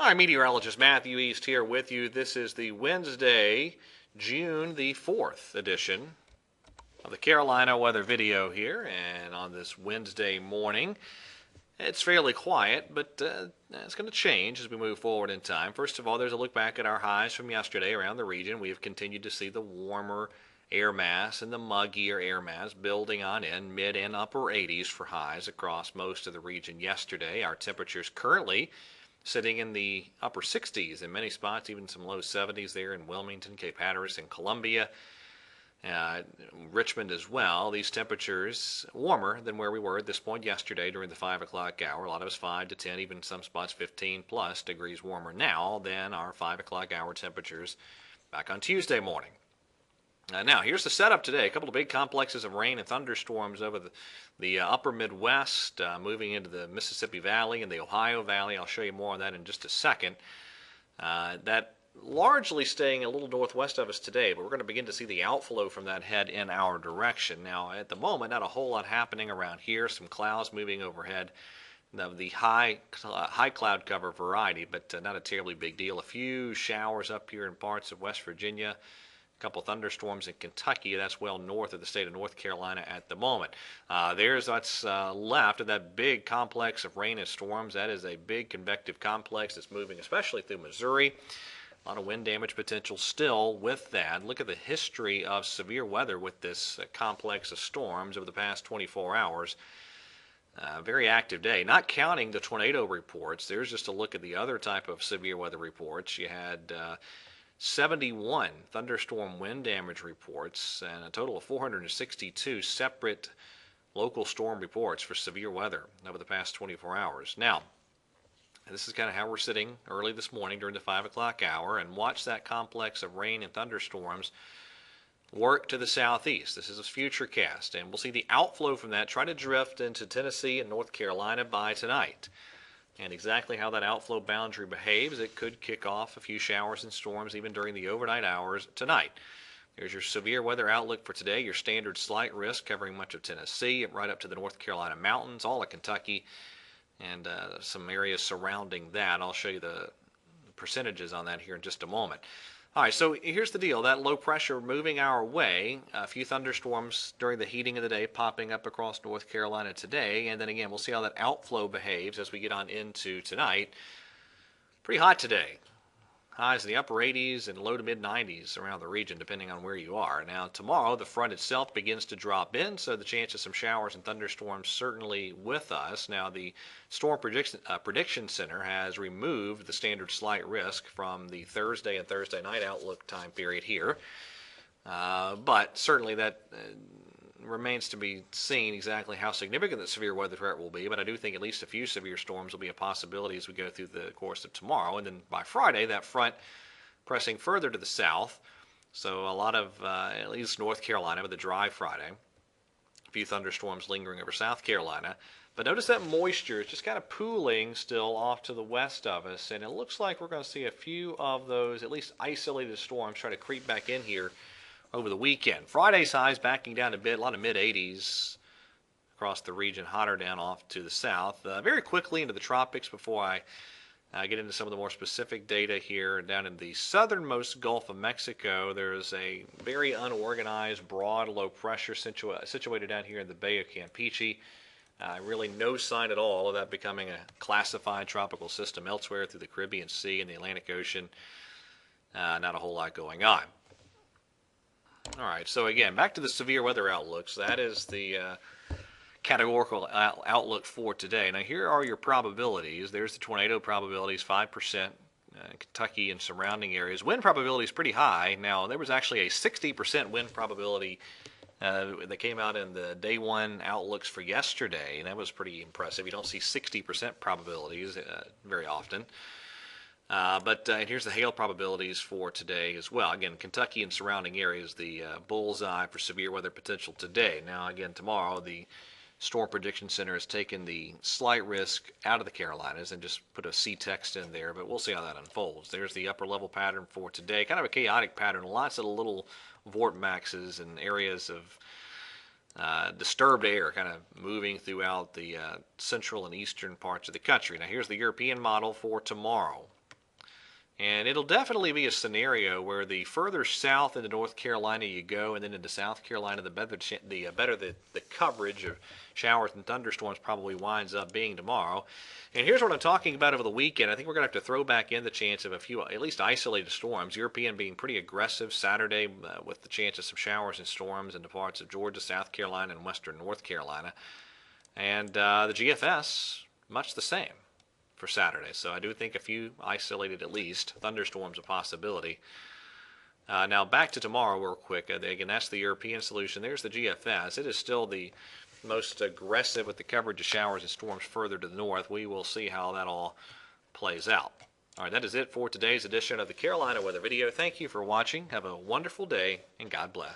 Hi, meteorologist Matthew East here with you. This is the Wednesday, June the 4th edition of the Carolina weather video here. And on this Wednesday morning, it's fairly quiet, but it's going to change as we move forward in time. First of all, there's a look back at our highs from yesterday around the region. We have continued to see the warmer air mass and the muggier air mass building on in mid and upper 80s for highs across most of the region yesterday. Our temperatures currently sitting in the upper 60s in many spots, even some low 70s there in Wilmington, Cape Hatteras, and Columbia. Richmond as well. These temperatures warmer than where we were at this point yesterday during the 5 o'clock hour. A lot of us 5 to 10, even some spots 15 plus degrees warmer now than our 5 o'clock hour temperatures back on Tuesday morning. Now, here's the setup today. A couple of big complexes of rain and thunderstorms over the upper Midwest, moving into the Mississippi Valley and the Ohio Valley. I'll show you more on that in just a second. That largely staying a little northwest of us today, but we're going to begin to see the outflow from that head in our direction. Now, at the moment, not a whole lot happening around here. Some clouds moving overhead of the high cloud cover variety, but not a terribly big deal. A few showers up here in parts of West Virginia. Couple thunderstorms in Kentucky. That's well north of the state of North Carolina at the moment. There's what's left of that big complex of rain and storms. That is a big convective complex that's moving especially through Missouri. A lot of wind damage potential still with that. Look at the history of severe weather with this complex of storms over the past 24 hours. Very active day. Not counting the tornado reports. There's just a look at the other type of severe weather reports. You had 71 thunderstorm wind damage reports and a total of 462 separate local storm reports for severe weather over the past 24 hours. Now, this is kind of how we're sitting early this morning during the 5 o'clock hour, and watch that complex of rain and thunderstorms work to the southeast. This is a future cast, and we'll see the outflow from that try to drift into Tennessee and North Carolina by tonight. And exactly how that outflow boundary behaves, it could kick off a few showers and storms even during the overnight hours tonight. There's your severe weather outlook for today, your standard slight risk covering much of Tennessee, right up to the North Carolina mountains, all of Kentucky, and some areas surrounding that. I'll show you the percentages on that here in just a moment. All right, so here's the deal. That low pressure moving our way, a few thunderstorms during the heating of the day popping up across North Carolina today, and then again, we'll see how that outflow behaves as we get on into tonight. Pretty hot today. Highs in the upper 80s and low to mid 90s around the region, depending on where you are. Now, tomorrow, the front itself begins to drop in, so the chance of some showers and thunderstorms certainly with us. Now, the Storm Prediction Center has removed the standard slight risk from the Thursday and Thursday night outlook time period here. But certainly that remains to be seen exactly how significant the severe weather threat will be, but I do think at least a few severe storms will be a possibility as we go through the course of tomorrow. And then by Friday, that front pressing further to the south, so a lot of at least North Carolina with a dry Friday, a few thunderstorms lingering over South Carolina. But notice that moisture is just kind of pooling still off to the west of us, and it looks like we're going to see a few of those at least isolated storms try to creep back in here over the weekend. Friday's highs backing down a bit, a lot of mid-80s across the region, hotter down off to the south. Very quickly into the tropics before I get into some of the more specific data here. Down in the southernmost Gulf of Mexico, there's a very unorganized, broad low pressure situated down here in the Bay of Campeche. Really no sign at all of that becoming a classified tropical system elsewhere through the Caribbean Sea and the Atlantic Ocean. Not a whole lot going on. All right, so again, back to the severe weather outlooks. That is the categorical outlook for today. Now, here are your probabilities. There's the tornado probabilities, 5%, Kentucky and surrounding areas. Wind probability is pretty high. Now, there was actually a 60% wind probability that came out in the day one outlooks for yesterday, and that was pretty impressive. You don't see 60% probabilities very often. But here's the hail probabilities for today as well. Again, Kentucky and surrounding areas, the bullseye for severe weather potential today. Now, again, tomorrow, the Storm Prediction Center has taken the slight risk out of the Carolinas and just put a C text in there, but we'll see how that unfolds. There's the upper level pattern for today. Kind of a chaotic pattern. Lots of little vortexes and areas of disturbed air kind of moving throughout the central and eastern parts of the country. Now, here's the European model for tomorrow. And it'll definitely be a scenario where the further south into North Carolina you go, and then into South Carolina, the better the coverage of showers and thunderstorms probably winds up being tomorrow. And here's what I'm talking about over the weekend. I think we're going to have to throw back in the chance of a few, at least isolated storms. European being pretty aggressive Saturday with the chance of some showers and storms into parts of Georgia, South Carolina, and western North Carolina. And the GFS, much the same for Saturday. So I do think a few isolated, at least, thunderstorms a possibility. Now back to tomorrow real quick. Again, that's the European solution. There's the GFS. It is still the most aggressive with the coverage of showers and storms further to the north. We will see how that all plays out. All right, that is it for today's edition of the Carolina Weather Video. Thank you for watching. Have a wonderful day, and God bless.